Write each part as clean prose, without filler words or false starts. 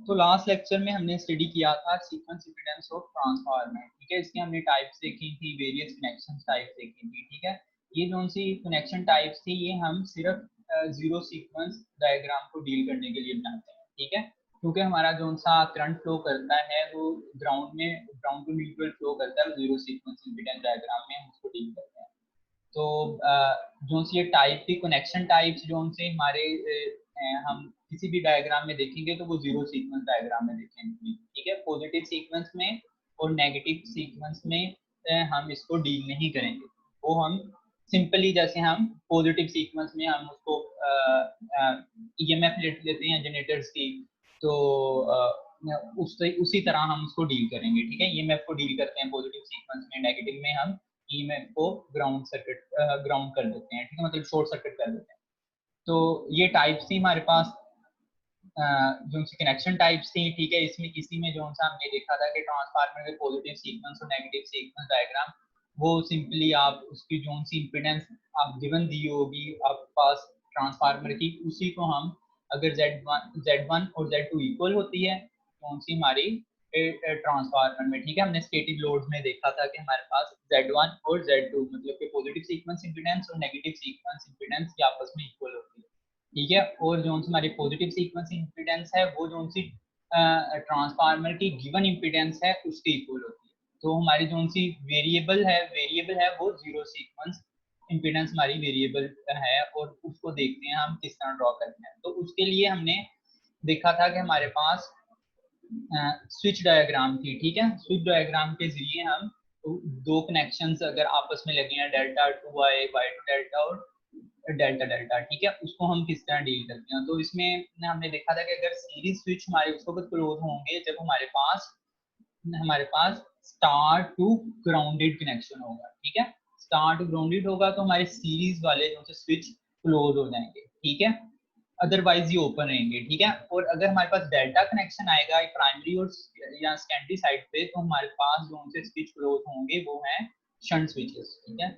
तो last lecture में हमने स्टडी किया था सीक्वेंस इम्पीडेंस ऑफ ट्रांसफार्मर, ठीक है। इसकी हमने टाइप्स देखी थी, वेरियस कनेक्शन टाइप्स देखी थी, ठीक है। ये जो सी कनेक्शन टाइप्स थी ये हम सिर्फ जीरो सीक्वेंस डायग्राम को डील करने के लिए बनाते हैं, ठीक है। क्योंकि हमारा जो सा करंट फ्लो करता है वो ग्राउंड टू न्यूट्रल फ्लो करता है, जीरो सीक्वेंस इम्पीडेंस डायग्राम में हम उसको डील करते हैं। तो जो सी ये टाइप की कनेक्शन टाइप्स जो से हमारे हम किसी भी डायग्राम में देखेंगे तो वो जीरो सीक्वेंस डायग्राम में देखेंगे, ठीक है। पॉजिटिव सीक्वेंस में और नेगेटिव सीक्वेंस में हम इसको डील नहीं करेंगे। वो हम सिंपली जैसे हम पॉजिटिव सीक्वेंस में हम उसको ईएमएफ लेते हैं जनरेटर्स की, तो उसी तरह हम उसको डील करेंगे, ठीक है। ईएमएफ को डील करते हैं पॉजिटिव सीक्वेंस में, नेगेटिव में हम ईएमएफ को ग्राउंड कर देते हैं, ठीक है, मतलब शॉर्ट सर्किट कर देते हैं। तो ये टाइप्स थी हमारे पास जो सी कनेक्शन टाइप्स थी, ठीक है। इसमें इसी में जो सा हमने देखा था कि ट्रांसफार्मर के पॉजिटिव सीक्वेंस और नेगेटिव सीक्वेंस डायग्राम, वो सिंपली आप उसकी जो सी इम्पीडेंस आप गिवन दी होगी आपके पास ट्रांसफार्मर की, उसी को हम अगर Z1 और Z2 इक्वल होती है कौन सी हमारी ट्रांसफार्मर में, ठीक है। हमने स्टेटिक लोड्स में देखा था कि हमारे पास Z1 और Z2 मतलब कि पॉजिटिव सीक्वेंस इम्पीडेंस और नेगेटिव सीक्वेंस इम्पीडेंस की आपस में इक्वल होती है, ठीक है। और जो हमारी पॉजिटिव सीक्वेंस इम्पीडेंस है वो जो सी ट्रांसफार्मर की गिवन इम्पीडेंस है उसके इक्वल होती है। तो हमारी जो सी वेरिएबल है वो जीरो सीक्वेंस इम्पीडेंस हमारी वेरिएबल है, और उसको देखते हैं हम किस तरह ड्रॉ करते हैं। तो उसके लिए हमने देखा था कि हमारे पास स्विच डायग्राम थी, ठीक है। स्विच डायग्राम के जरिए हम दो कनेक्शंस अगर आपस में लगे हैं delta to Y Y to delta और डेल्टा डेल्टा, ठीक है, उसको हम किस तरह डील करते हैं। तो इसमें हमने देखा था कि अगर सीरीज स्विच हमारे उस वक्त क्लोज होंगे जब हमारे पास स्टार टू ग्राउंडेड कनेक्शन होगा, ठीक है। स्टार टू ग्राउंडेड होगा तो हमारे सीरीज वाले जो स्विच क्लोज हो जाएंगे, ठीक है, अदरवाइज ये ओपन रहेंगे, ठीक है। और अगर हमारे पास डेल्टा कनेक्शन आएगा प्राइमरी और या सेकेंडरी साइड पे, तो हमारे पास जो से स्विच क्लोज होंगे वो है शंट स्विचेस, ठीक है।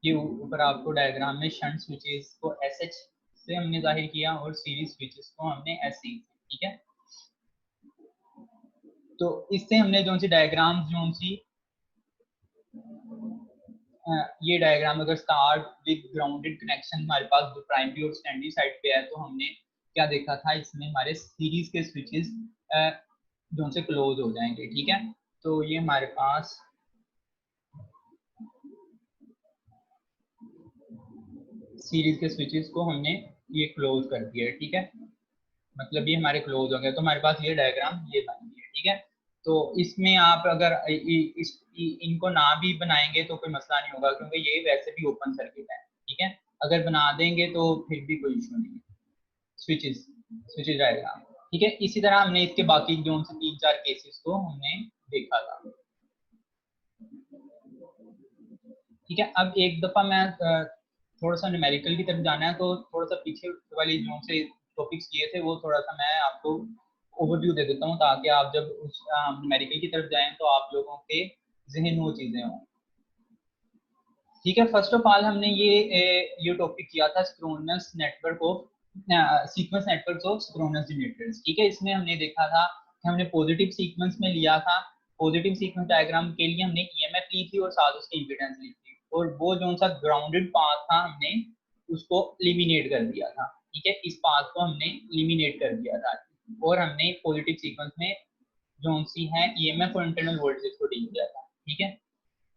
ये ऊपर आपको डायग्राम में शंट स्विचेस को एसएच से हमने जाहिर किया और सीरीज स्विचेस को हमने एससी, ठीक है। तो इससे हमने जो सी डायग्राम जो सी ये डायग्राम अगर स्टार्ट विद ग्राउंडेड कनेक्शन हमारे पास जो प्राइमरी और सेकेंडरी साइड पे है, तो हमने क्या देखा था इसमें हमारे सीरीज के स्विचेस जो से क्लोज हो जाएंगे, ठीक है। तो ये हमारे पास सीरीज के स्विचेस को हमने ये क्लोज कर दिया है, ठीक है, मतलब ये हमारे क्लोज हो गए। तो हमारे पास ये डायग्राम ये बन गई है, ठीक है। तो इसमें आप अगर इनको ना भी बनाएंगे तो कोई मसला नहीं होगा, क्योंकि ये वैसे भी ओपन सर्किट है, ठीक है। अगर बना देंगे तो फिर भी कोई इशू नहीं है। स्विचेस स्विचेस डायग्राम, ठीक है। इसी तरह हमने इसके बाकी जो से तीन चार केसेस को हमने देखा था, ठीक है। अब एक दफा मैं थोड़ा सा न्यूमेरिकल की तरफ जाना है, तो थोड़ा सा पीछे वाली जो से टॉपिक्स किए थे वो थोड़ा सा मैं आपको ओवरव्यू दे देता हूँ, ताकि आप जब उस न्यूमेरिकल की तरफ जाएं तो आप लोगों के जहन में वो चीजें हों, ठीक है। फर्स्ट ऑफ ऑल हमने ये टॉपिक किया था synchronous network of sequence networks of synchronous generators, ठीक है। इसमें हमने देखा था कि हमने पॉजिटिव सीक्वेंस में लिया था, पॉजिटिव सीक्वेंस डायग्राम के लिए हमने ईएमएफ ली थी और साथ उसकी इम्पीडेंस ली थी, और वो जो सा ग्राउंडेड पाथ था हमने उसको एलिमिनेट कर दिया था, ठीक है। इस पाथ को हमने एलिमिनेट कर दिया था, और हमने पॉजिटिव सीक्वेंस में जो सी है ईएमएफ और इंटरनल वोल्टेज को डील किया था, ठीक है।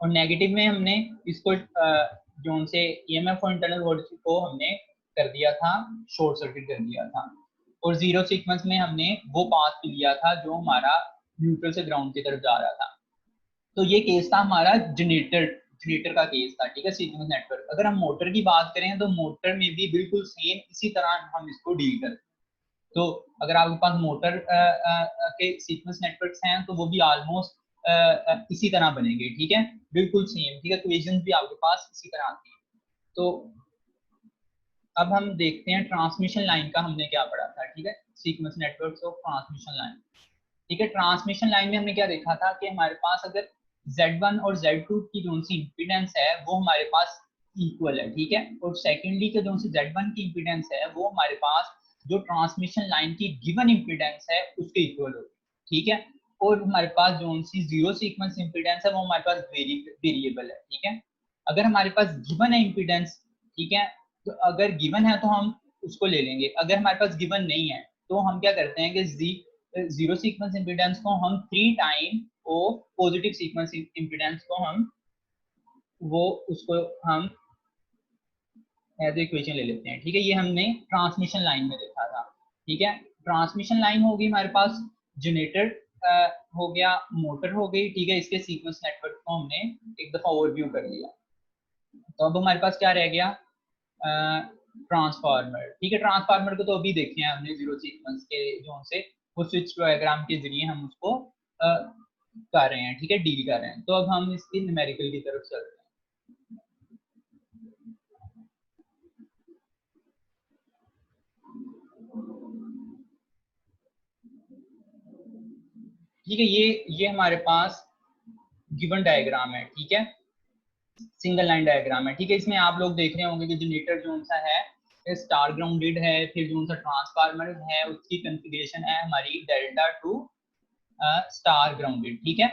और नेगेटिव में हमने इसको जो से ईएमएफ और इंटरनल वोल्टेज को हमने कर दिया था, शॉर्ट सर्किट कर दिया था। और जीरो सीक्वेंस में हमने वो पाथ लिया था जो हमारा न्यूट्रल से ग्राउंड की तरफ जा रहा था। तो ये केस था हमारा जनरेटर का केस था, ठीक है, सीक्वेंस नेटवर्क। अगर हम मोटर की बात करें तो मोटर में भी बिल्कुल सेम इसी तरह हम इसको डील करते हैं। तो अगर आपके पास मोटर के सीक्वेंस नेटवर्क्स हैं तो वो भी ऑलमोस्ट इसी तरह बनेंगे, ठीक है, बिल्कुल सेम, ठीक है। इक्वेशंस भी आपके पास इसी तरह आती है। तो अब हम देखते हैं ट्रांसमिशन लाइन का हमने क्या पढ़ा था, ठीक है, sequence networks of transmission line, ठीक है। ट्रांसमिशन लाइन में हमने क्या देखा था कि हमारे पास अगर Z1 और Z2 की जो सी इम्पीडेंस है वो हमारे पास इक्वल है, ठीक है। और सेकेंडली के जो सी Z1 की इम्पीडेंस है वो हमारे पास जो ट्रांसमिशन लाइन की गिवन इम्पीडेंस है उसके इक्वल होगी, ठीक है। और हमारे पास जो सी जीरो सीक्वेंस इम्पीडेंस है वो हमारे पास वेरिएबल है, ठीक है। अगर हमारे पास गिवन है इम्पीडेंस, ठीक है, तो अगर गिवन है तो हम उसको ले लेंगे, अगर हमारे पास गिवन नहीं है तो हम क्या करते हैं कि जीरो सीक्वेंस इम्पीडेंस को हम 3 टाइम और पॉजिटिव सीक्वेंस इम्पीडेंस को हम वो उसको हम एज इक्वेशन ले लेते हैं, ठीक है। ये हमने ट्रांसमिशन लाइन में देखा था, ठीक है। ट्रांसमिशन लाइन होगी हमारे पास, जनरेटर हो गया, मोटर हो गई, ठीक है। इसके सीक्वेंस नेटवर्क को हमने एक दफा ओवरव्यू कर लिया। तो अब हमारे पास क्या रह गया, ट्रांसफार्मर, ठीक है। ट्रांसफार्मर को तो अभी देखे हैं हमने जीरो सीक्वेंस के जो से वो स्विच डायग्राम के जरिए हम उसको कर रहे हैं, ठीक है, डील कर रहे हैं। तो अब हम इसकी न्यूमेरिकल की तरफ चलते हैं। ठीक है, ये हमारे पास गिवन डायग्राम है, ठीक है, सिंगल लाइन डायग्राम है, ठीक है। इसमें आप लोग देख रहे होंगे कि जनरेटर जो सा है स्टार ग्राउंडेड है, फिर जो सा ट्रांसफार्मर है उसकी कॉन्फ़िगरेशन है हमारी डेल्टा टू स्टार ग्राउंडेड, ठीक है।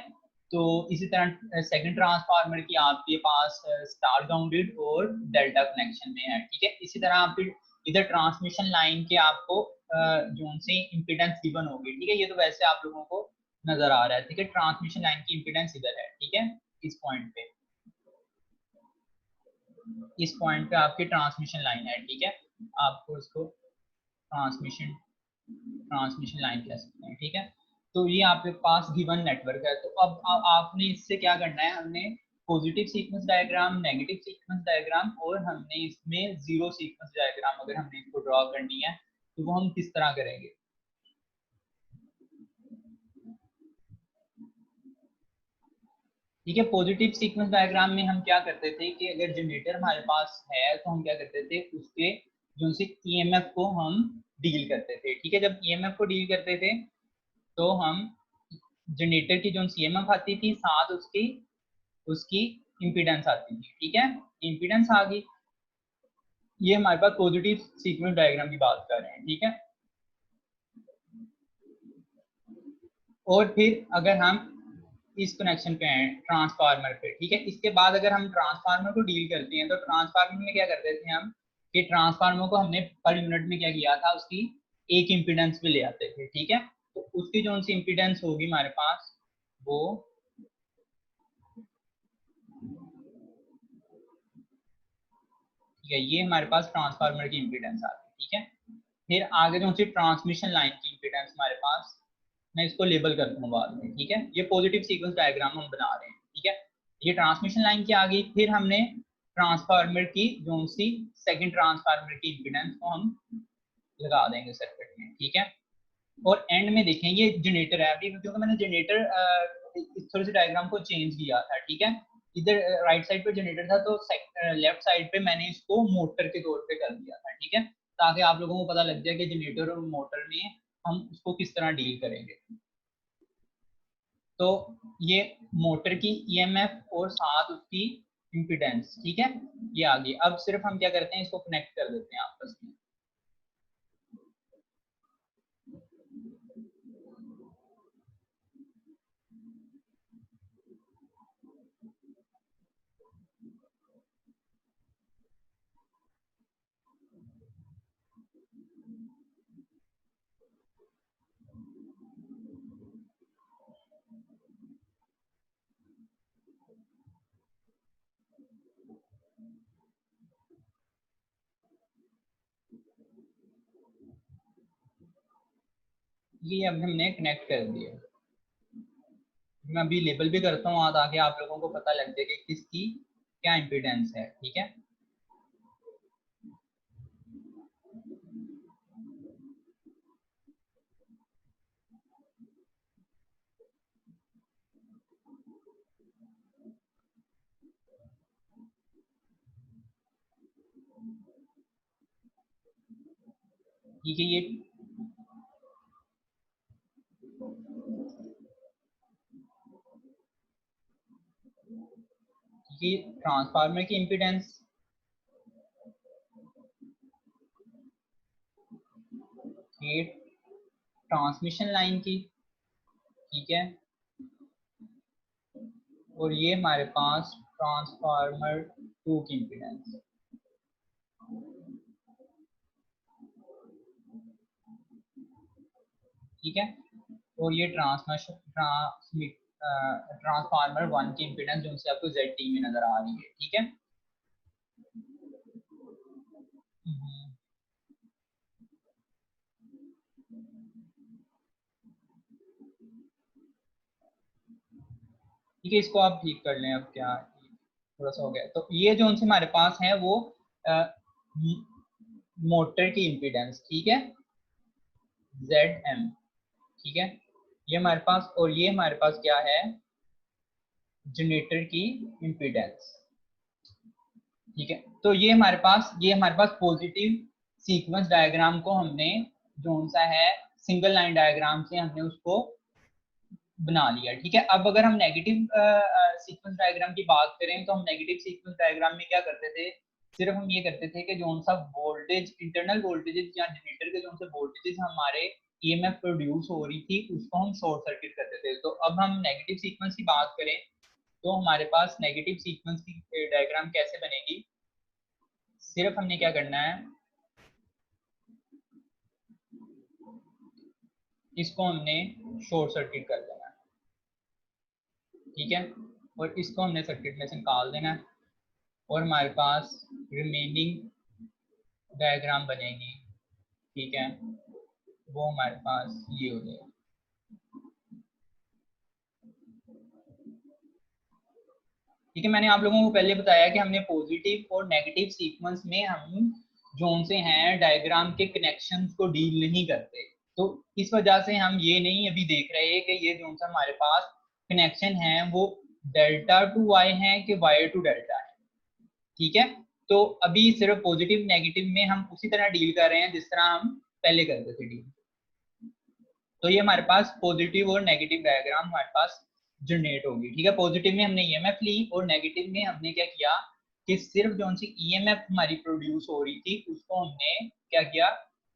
तो इसी तरह सेकंड ट्रांसफार्मर की आपके पास स्टार ग्राउंडेड और डेल्टा कनेक्शन में है, ठीक है। इसी तरह आप फिर इधर ट्रांसमिशन लाइन के आपको जो से इम्पीडेंस गिवन होगी, ठीक है। ये तो वैसे आप लोगों को नजर आ रहा है, ठीक है। ट्रांसमिशन लाइन की इम्पीडेंस इधर है, ठीक है, इस पॉइंट पे, इस पॉइंट पे आपकी ट्रांसमिशन लाइन है, ठीक है। आपको इसको ट्रांसमिशन ट्रांसमिशन लाइन कह सकते हैं, ठीक है। तो ये आपके पास गिवन नेटवर्क है। तो अब आपने इससे क्या करना है, हमने positive sequence diagram, negative sequence diagram और हमने इसमें जीरो सीक्वेंस डायग्राम अगर हमने इसको ड्रॉ करनी है तो वो हम किस तरह करेंगे। ठीक है, पॉजिटिव सीक्वेंस डायग्राम में हम क्या करते थे कि अगर जनरेटर हमारे पास है तो हम क्या करते थे उसके जो से ईएमएफ को हम डील करते थे, ठीक है। जब ईएमएफ को डील करते थे तो हम जनरेटर की जो सीएमएफ आती थी साथ उसकी उसकी इम्पीडेंस आती थी, ठीक है। इम्पीडेंस आ गई, ये हमारे पास पॉजिटिव सीक्वेंस डायग्राम की बात कर रहे हैं, ठीक है। और फिर अगर हम इस कनेक्शन पे हैं ट्रांसफार्मर पे, ठीक है, इसके बाद अगर हम ट्रांसफार्मर को डील करते हैं तो ट्रांसफार्मर में क्या करते थे हम कि ट्रांसफार्मर को हमने पर यूनिट में क्या किया था उसकी एक इम्पीडेंस पे ले आते थे, ठीक है। तो उसकी जो सी इम्पीडेंस होगी हमारे पास वो, ठीक है, ये हमारे पास ट्रांसफार्मर की इम्पीडेंस आ गई, ठीक है। फिर आगे जो सी ट्रांसमिशन लाइन की इम्पीडेंस हमारे पास, मैं इसको लेबल कर दूंगा बाद में, ठीक है। ये पॉजिटिव सीक्वेंस डायग्राम हम बना रहे हैं, ठीक है। ये ट्रांसमिशन लाइन की आ गई, फिर हमने ट्रांसफार्मर की जो सी सेकंड ट्रांसफार्मर की इम्पीडेंस को हम लगा देंगे सर्किट में, ठीक है। और एंड में देखें ये जनरेटर है, अभी क्योंकि मैंने जनरेटर इस थोड़ी सी डायग्राम को चेंज किया था, ठीक है। इधर राइट साइड पे जनरेटर था तो लेफ्ट साइड पे मैंने इसको मोटर के तौर पे कर दिया था, ठीक है, ताकि आप लोगों को पता लग जाए कि जनरेटर और मोटर में हम उसको किस तरह डील करेंगे। तो ये मोटर की ईएमएफ और साथ उसकी इम्पीडेंस, ठीक है, ये आ गई। अब सिर्फ हम क्या करते हैं इसको कनेक्ट कर देते हैं आपस में। ये अब हमने कनेक्ट कर दिया। मैं अभी लेबल भी करता हूँ ताकि आप लोगों को पता लग जाए कि किसकी क्या इम्पीडेंस है, ठीक है। ठीक है, ये ट्रांसफार्मर की इम्पीडेंस, ट्रांसमिशन लाइन की, ठीक है, और ये हमारे पास ट्रांसफार्मर 2 की इम्पीडेंस, ठीक है, और ये ट्रांसफार्मर 1 की इम्पीडेंस जो से आपको ZT में नजर आ रही है, ठीक है। ठीक है, इसको आप ठीक कर लें। अब क्या थोड़ा सा हो गया, तो ये जो उनसे हमारे पास है वो मोटर की इम्पीडेंस, ठीक है, ZM, ठीक है, ये हमारे पास, और ये हमारे पास क्या है, जनरेटर की इम्पीडेंस, ठीक है। तो ये हमारे पास पॉजिटिव सीक्वेंस डायग्राम को हमने जो सा है सिंगल लाइन डायग्राम से हमने उसको बना लिया, ठीक है। अब अगर हम नेगेटिव सीक्वेंस डायग्राम की बात करें तो हम नेगेटिव सीक्वेंस डायग्राम में क्या करते थे, सिर्फ हम ये करते थे कि जो सा वोल्टेज, इंटरनल वोल्टेजेस या जनरेटर के जो से वोल्टेजेस हमारे ईएमएफ प्रोड्यूस हो रही थी उसको हम शॉर्ट सर्किट करते थे। तो अब हम नेगेटिव सीक्वेंस की बात करें तो हमारे पास नेगेटिव सीक्वेंस की डायग्राम कैसे बनेगी, सिर्फ हमने क्या करना है, इसको हमने शॉर्ट सर्किट कर देना है, ठीक है, और इसको हमने सर्किट में से निकाल देना है, और हमारे पास रिमेनिंग डायग्राम बनेगी, ठीक है, वो हमारे पास ये हो जाएगा। ठीक है, मैंने आप लोगों को पहले बताया कि हमने पॉजिटिव और नेगेटिव सीक्वेंस में हम जोन से हैं डायग्राम के कनेक्शंस को डील नहीं करते, तो इस वजह से हम ये नहीं अभी देख रहे हैं कि ये जोन सा हमारे पास कनेक्शन है वो डेल्टा टू वाई है कि वाई टू डेल्टा है, ठीक है। तो अभी सिर्फ पॉजिटिव नेगेटिव में हम उसी तरह डील कर रहे हैं जिस तरह हम पहले करते थे डील। तो ये हमारे पास पॉजिटिव और नेगेटिव डायग्राम हमारे पास जनरेट होगी, ठीक है। पॉजिटिव में हमने ईएमएफ ली और नेगेटिव में हमने क्या किया कि सिर्फ जो सी ईएमएफ हमारी प्रोड्यूस हो रही थी उसको हमने क्या किया,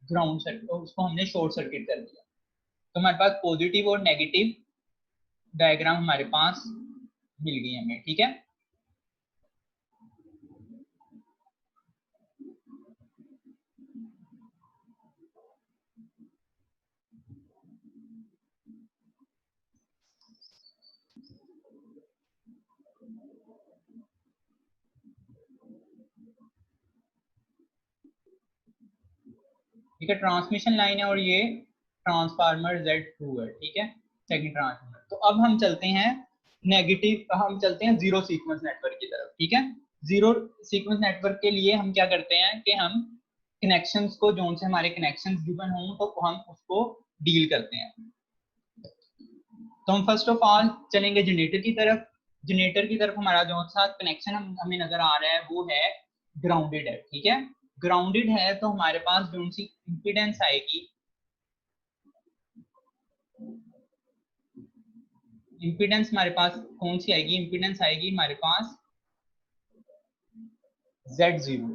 ग्राउंड सर्किट, उसको हमने शॉर्ट सर्किट कर दिया। तो हमारे पास पॉजिटिव और नेगेटिव डायग्राम हमारे पास मिल गई हमें, ठीक है। ठीक है, ट्रांसमिशन लाइन है और ये ट्रांसफार्मर Z2 है, ठीक है, सेकंड ट्रांसफार्मर। तो अब हम चलते हैं हम चलते हैं जीरो सीक्वेंस नेटवर्क की तरफ, ठीक है। जीरो सीक्वेंस नेटवर्क के लिए हम क्या करते हैं कि हम कनेक्शंस को, जो से हमारे कनेक्शंस गिवन हों तो हम उसको डील करते हैं। तो हम फर्स्ट ऑफ ऑल चलेंगे जनरेटर की तरफ। जनरेटर की तरफ हमारा जो सा कनेक्शन हमें नजर आ रहा है वो है ग्राउंडेड है, ठीक है। ग्राउंडेड है तो हमारे पास जो सी इंपीडेंस आएगी, इंपीडेंस हमारे पास कौन सी आएगी, इंपीडेंस आएगी हमारे पास Z0,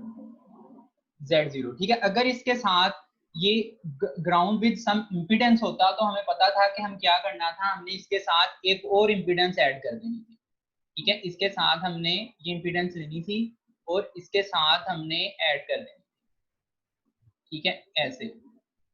ठीक है। अगर इसके साथ ये ग्राउंड विद सम इंपीडेंस होता तो हमें पता था कि हम क्या करना था, हमने इसके साथ एक और इंपीडेंस ऐड कर देनी थी, ठीक है। इसके साथ हमने ये इंपीडेंस लेनी थी और इसके साथ हमने ऐड कर देनी, ठीक है, ऐसे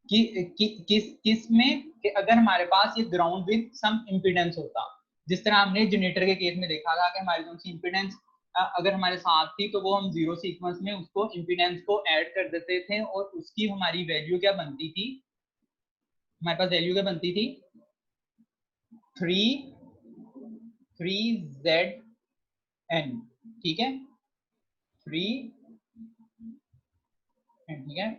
किस में कि अगर हमारे पास ये ग्राउंड विद सम इंपीडेंस होता, जिस तरह हमने जनरेटर के केस में देखा था कि हमारी जो सी इंपीडेंस अगर हमारे साथ थी तो वो हम जीरो सीक्वेंस में उसको इंपीडेंस को ऐड कर देते थे और उसकी हमारी वैल्यू क्या बनती थी, हमारे पास वैल्यू क्या बनती थी, 3ZN, ठीक है, 3, ठीक है।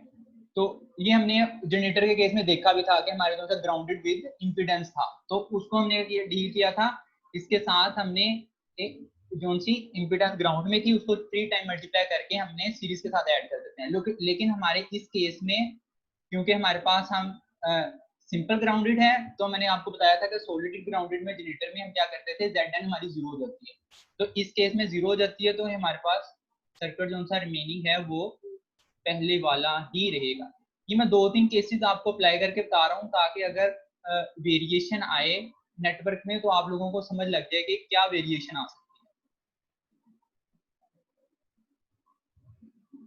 तो ये हमने जनरेटर के केस में देखा भी था कि हमारे पास ग्राउंडेड विद इंपीडेंस था, तो उसको हमने डील किया था। इसके साथ हमने एक जो सी इंपीडेंस ग्राउंड में थी उसको 3 टाइम मल्टीप्लाई करके हमने सीरीज के साथ ऐड कर देते हैं। लेकिन हमारे इस केस में क्योंकि हमारे पास हम सिंपल ग्राउंडेड है तो मैंने आपको बताया था कि सॉलिड ग्राउंडेड में जनरेटर में हम क्या करते थे, Zn हमारी जीरो हो जाती है। तो इस केस में जीरो हो जाती है तो हमारे पास सर्किट जो सा रिमेनिंग है वो पहले वाला ही रहेगा। ये मैं 2-3 केसेस आपको अप्लाई करके बता रहा हूँ ताकि अगर वेरिएशन आए नेटवर्क में तो आप लोगों को समझ लग जाए कि क्या वेरिएशन आ सकती है।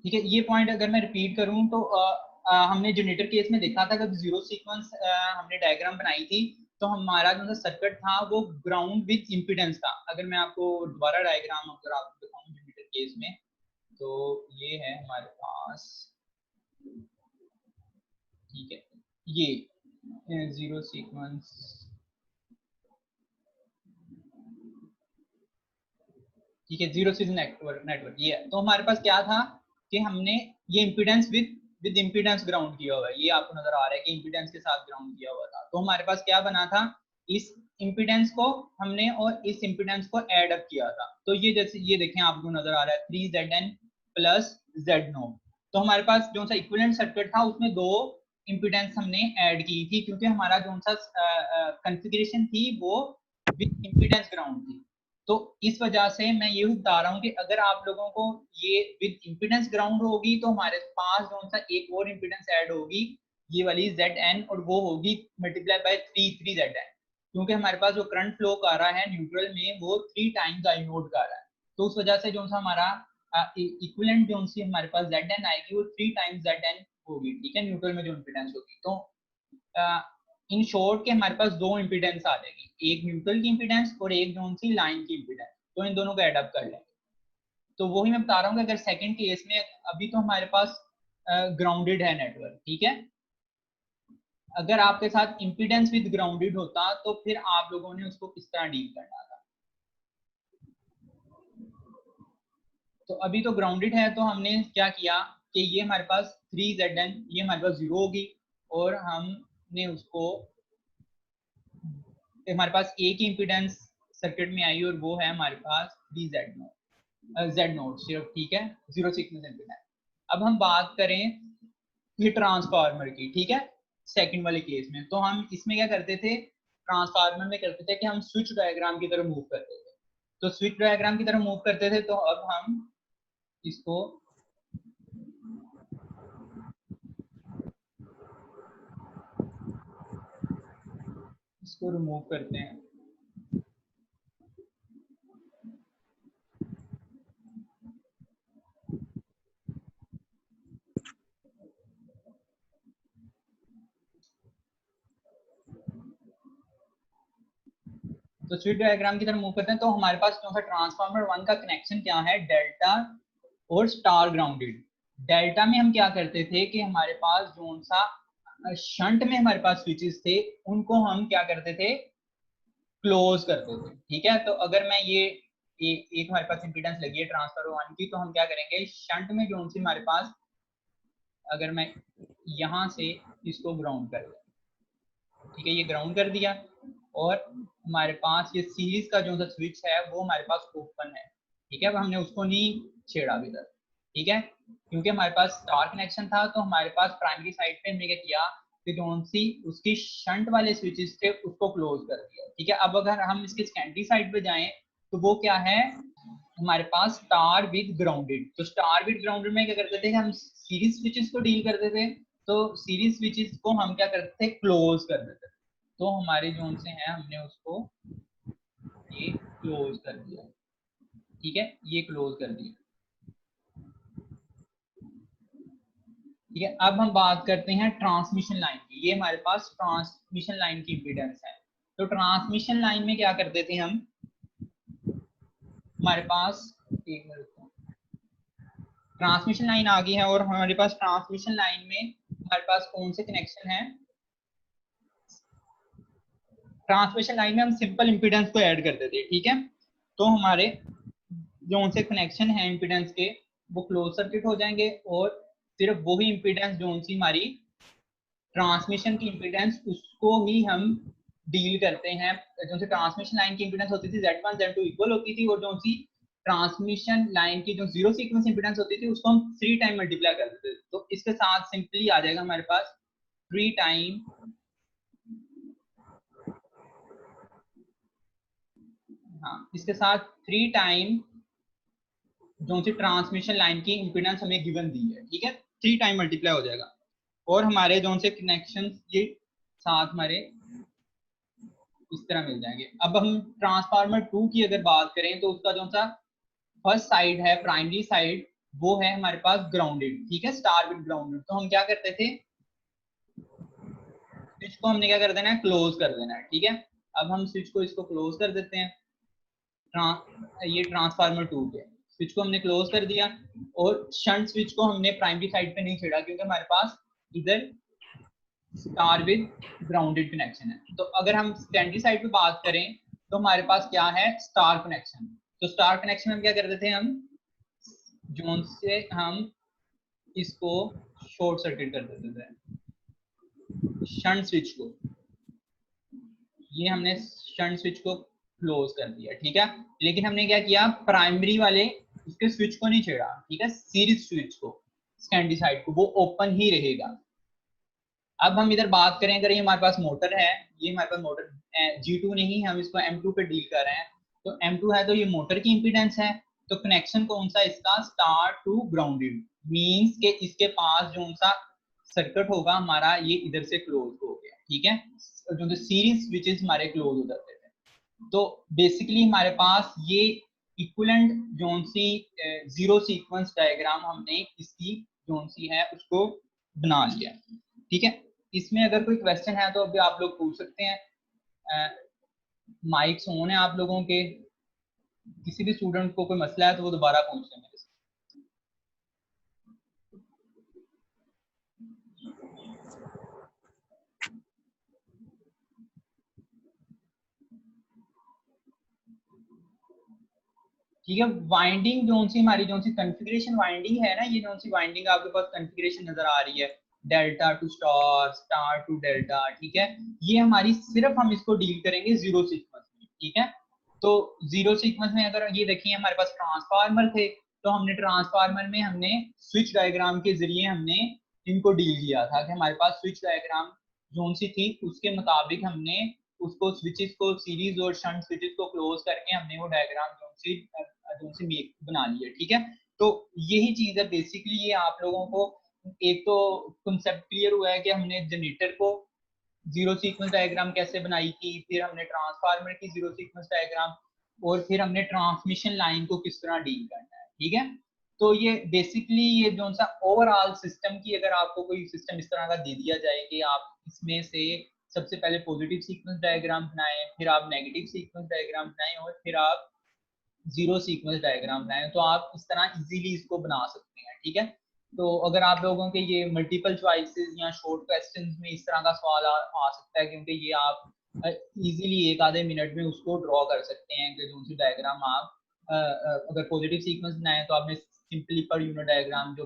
ठीक है, ये पॉइंट अगर मैं रिपीट करूं तो हमने जनरेटर केस में देखा था जब जीरो सीक्वेंस हमने डायग्राम बनाई थी तो हमारा जो सर्किट था वो ग्राउंड विद इम्पीडेंस था। अगर मैं आपको दोबारा डायग्राम अगर आपको दिखाऊं जनरेटर केस में तो ये है हमारे पास, ठीक है, ये जीरो सीक्वेंस, ठीक है, जीरो सीक्वेंस नेटवर्क ये है। तो हमारे पास क्या था कि हमने ये इम्पीडेंस विद इम्पीडेंस ग्राउंड किया हुआ है, ये आपको नजर आ रहा है कि इम्पीडेंस के साथ ग्राउंड किया हुआ था। तो हमारे पास क्या बना था, इस इम्पीडेंस को हमने और इस इम्पीडेंस को ऐड अप किया था। तो ये जैसे ये देखें आपको नजर आ रहा है 3Zn प्लस Z0। तो हमारे पास जो सा इक्विवेलेंट सर्किट था उसमें दो इम्पीडेंस हमने ऐड की थी क्योंकि हमारा जो सा कॉन्फ़िगरेशन थी वो विद इम्पीडेंस ग्राउंड थी। तो इस वजह से मैं ये बता रहा हूँ कि अगर आप लोगों को ये विद इम्पीडेंस ग्राउंड होगी तो हमारे पास जो सा एक और इम्पीडेंस ऐड होगी, ये वाली Zn, और वो होगी मल्टीप्लाई बाय 3Zn, क्योंकि हमारे पास जो करंट फ्लो कर रहा है न्यूट्रल में वो 3 टाइम्स आई नोड कर रहा है। तो उस वजह से जो सा हमारा इक्विवेलेंट जो सी हमारे पास Zn आएगी वो 3 टाइम्स Zn होगी, ठीक है, न्यूट्रल में जो इम्पीडेंस होगी। तो इन शॉर्ट के हमारे पास दो इम्पीडेंस आ जाएगी, एक न्यूट्रल की इम्पीडेंस और एक जो सी लाइन की इम्पीडेंस। तो इन दोनों को एड अप कर लेंगे। तो वही मैं बता रहा हूँ कि अगर सेकंड केस में अभी तो हमारे पास ग्राउंडेड है नेटवर्क, ठीक है, अगर आपके साथ इम्पीडेंस विद ग्राउंडेड होता तो फिर आप लोगों ने उसको किस तरह डील करना था। तो अभी तो ग्राउंडेड है तो हमने क्या किया कि ये हमारे पास 3Zn ये हमारे पास 0 होगी और हमने उसको, हमारे पास एक ही इम्पीडेंस सर्किट में आई और वो है हमारे पास 3Z0 सिर्फ, ठीक है, जीरो सीक्वेंस इम्पीडेंस। अब हम बात करें ये ट्रांसफार्मर की, ठीक है, सेकंड वाले केस में तो हम इसमें क्या करते थे, ट्रांसफार्मर में करते थे कि हम स्विच डायग्राम की तरफ मूव करते थे। तो स्विच डायग्राम की तरफ मूव करते थे तो अब हम इसको रिमूव करते हैं। तो स्विच डायग्राम की तरफ मूव करते हैं तो हमारे पास जो सा ट्रांसफार्मर 1 का कनेक्शन क्या है, डेल्टा और स्टार ग्राउंडेड। डेल्टा में हम क्या करते थे कि हमारे पास जो सा शंट में हमारे पास स्विचेस थे उनको हम क्या करते थे, क्लोज करते थे, ठीक है। तो अगर मैं ये एक हमारे पास इंपीडेंस लगी है ट्रांसफार्मर 1 की तो हम क्या करेंगे, शंट में जो सी हमारे पास, अगर मैं यहां से इसको ग्राउंड कर दिया, ठीक है, ये ग्राउंड कर दिया, और हमारे पास ये सीरीज का जो सा स्विच है वो हमारे पास ओपन है, ठीक है, अब हमने उसको नहीं छेड़ा अभी तक, ठीक है, क्योंकि हमारे पास स्टार कनेक्शन था। तो हमारे पास प्राइमरी साइड पे हमने क्या किया कि जो सी उसकी शंट वाले स्विचेस थे उसको क्लोज कर दिया, ठीक है। अब अगर हम इसके सेकेंडरी साइड पे जाएं तो वो क्या है, हमारे पास स्टार विद ग्राउंडेड। तो स्टार विद ग्राउंडेड में क्या करते थे, हम सीरीज स्विचेस को डील करते थे। तो सीरीज स्विचेस को हम क्या करते थे, क्लोज कर देते थे। तो हमारे जोन से है हमने उसको ये क्लोज कर दिया, ठीक है, ये क्लोज कर दिया, ठीक है। अब हम बात करते हैं ट्रांसमिशन लाइन की। ये हमारे पास ट्रांसमिशन लाइन की इम्पीडेंस है। तो ट्रांसमिशन लाइन में क्या करते थे हम, हमारे पास एक मिनट, ट्रांसमिशन लाइन आ गई है और हमारे पास ट्रांसमिशन लाइन में हमारे पास कौन से कनेक्शन है, ट्रांसमिशन लाइन में हम सिंपल इंपीडेंस को ऐड करते थे, ठीक है। तो हमारे जो से कनेक्शन है इंपीडेंस के वो क्लोज सर्किट हो जाएंगे और सिर्फ वही इंपीडेंस जो सी हमारी ट्रांसमिशन की इंपीडेंस उसको ही हम डील करते हैं। जो सी ट्रांसमिशन लाइन की इंपीडेंस होती थी Z1 Z2 इक्वल होती थी और जो सी ट्रांसमिशन लाइन की जो जीरो सीक्वेंस इंपीडेंस होती थी उसको हम 3 टाइम मल्टीप्लाई कर देते थे। तो इसके साथ सिंपली आ जाएगा हमारे पास 3 टाइम, हाँ, इसके साथ 3 टाइम जो सी ट्रांसमिशन लाइन की इंपीडेंस हमें गिवन दी है, ठीक है, 3 टाइम मल्टीप्लाई हो जाएगा। और हमारे जो से कनेक्शन ये साथ हमारे इस तरह मिल जाएंगे। अब हम ट्रांसफार्मर 2 की अगर बात करें तो उसका जो सा फर्स्ट साइड है, प्राइमरी साइड, वो है हमारे पास ग्राउंडेड, ठीक है, स्टार विद ग्राउंडेड। तो हम क्या करते थे, स्विच को हमने क्या कर देना है, क्लोज कर देना है, ठीक है। अब हम स्विच को इसको क्लोज कर देते हैं, ये ट्रांसफार्मर 2 के स्विच को हमने क्लोज कर दिया, और शंट स्विच को हमने प्राइमरी साइड पे नहीं छेड़ा क्योंकि हमारे पास इधर स्टार विद ग्राउंडेड कनेक्शन है। तो अगर हम सेकेंडरी साइड पे बात करें तो हमारे पास क्या है, स्टार कनेक्शन। तो स्टार कनेक्शन में क्या कर देते हैं, हम जोन से हम इसको शॉर्ट सर्किट कर देते थे शंट स्विच को, ये हमने शंट स्विच को क्लोज कर दिया, ठीक है। लेकिन हमने क्या किया, प्राइमरी वाले उसके स्विच को नहीं छेड़ा, ठीक है, सीरीज स्विच को, सेकेंडरी साइड को, वो ओपन ही रहेगा। अब हम इधर बात करें, अगर ये हमारे पास मोटर है, ये हमारे पास मोटर G2 नहीं, हम इसको M2 पे डील कर रहे हैं, तो M2 है तो ये मोटर की इंपीडेंस है। तो कनेक्शन कौन सा इसका, स्टार टू ग्राउंडेड, मींस के इसके पास जो सा सर्किट होगा हमारा, ये इधर से क्लोज हो गया, ठीक है, जो सीरीज स्विचेस हमारे क्लोज हो जाते थे। तो बेसिकली हमारे पास ये इक्विवेलेंट जोन सी जीरो सीक्वेंस डायग्राम हमने इसकी जोन सी है उसको बना लिया, ठीक है। इसमें अगर कोई क्वेश्चन है तो अभी आप लोग पूछ सकते हैं, माइक्स ऑन है आप लोगों के, किसी भी स्टूडेंट को कोई मसला है तो वो दोबारा पूछ लें मेरे से। ठीक है, वाइंडिंग जोन सी हमारी जोन सी कॉन्फ़िगरेशन वाइंडिंग है ना, ये जोन सी वाइंडिंग आपके पास कॉन्फ़िगरेशन नजर आ रही है, delta to star, star to delta, ठीक है, ये हमारी सिर्फ हम इसको डील करेंगे जीरो सीक्वेंस में, ठीक है। तो जीरो सीक्वेंस में अगर ये देखिए हमारे पास ट्रांसफार्मर थे, तो हमने ट्रांसफार्मर में हमने स्विच डायग्राम के जरिए हमने इनको डील किया था कि हमारे पास स्विच डायग्राम जोन सी थी, उसके मुताबिक हमने उसको स्विचेस को सीरीज और शंट स्विचेस को क्लोज करके हमने वो डायग्राम जोन सी मेक बना ली है, ठीक है। तो यही चीज है बेसिकली, ये आप लोगों को एक तो कंसेप्ट क्लियर हुआ है कि हमने जनरेटर को जीरो सीक्वेंस डायग्राम कैसे बनाई थी, फिर हमने ट्रांसफार्मर की जीरो सीक्वेंस डायग्राम, और फिर हमने ट्रांसमिशन लाइन को किस तरह डील करना है, ठीक है। तो ये बेसिकली ये जो सा ओवरऑल सिस्टम की, अगर आपको कोई सिस्टम इस तरह का दे दिया जाए कि आप इसमें से सबसे पहले पॉजिटिव सीक्वेंस डायग्राम बनाएं, फिर आप नेगेटिव सीक्वेंस डायग्राम बनाएं, और फिर आप जीरो सीक्वेंस डायग्राम बनाएं, तो आप इस तरह इजीली इसको बना सकते हैं, ठीक है। तो अगर आप लोगों के ये मल्टीपल चॉइसेस या शॉर्ट क्वेश्चंस में इस तरह का सवाल आ सकता है, क्योंकि ये आप इजीली एक आधे मिनट में उसको ड्रॉ कर सकते हैं कि जो सी डायग्राम आप अगर पॉजिटिव सीक्वेंस बनाए तो आपने सिंपली पर यूनिट डायग्राम जो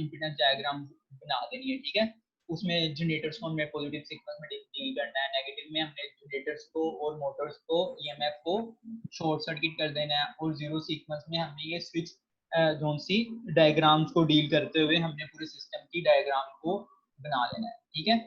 इम्पीडेंस डायग्राम बना देनी है, ठीक है। उसमें जनरेटर्स को हमने पॉजिटिव सीक्वेंस में डील करना है, नेगेटिव में हमने जनरेटर्स को और मोटर्स को, ईएमएफ को शॉर्ट सर्किट कर देना है, और जीरो सीक्वेंस में हमने ये स्विच जोन सी डायग्राम्स को डील करते हुए हमने पूरे सिस्टम की डायग्राम को बना लेना है, ठीक है।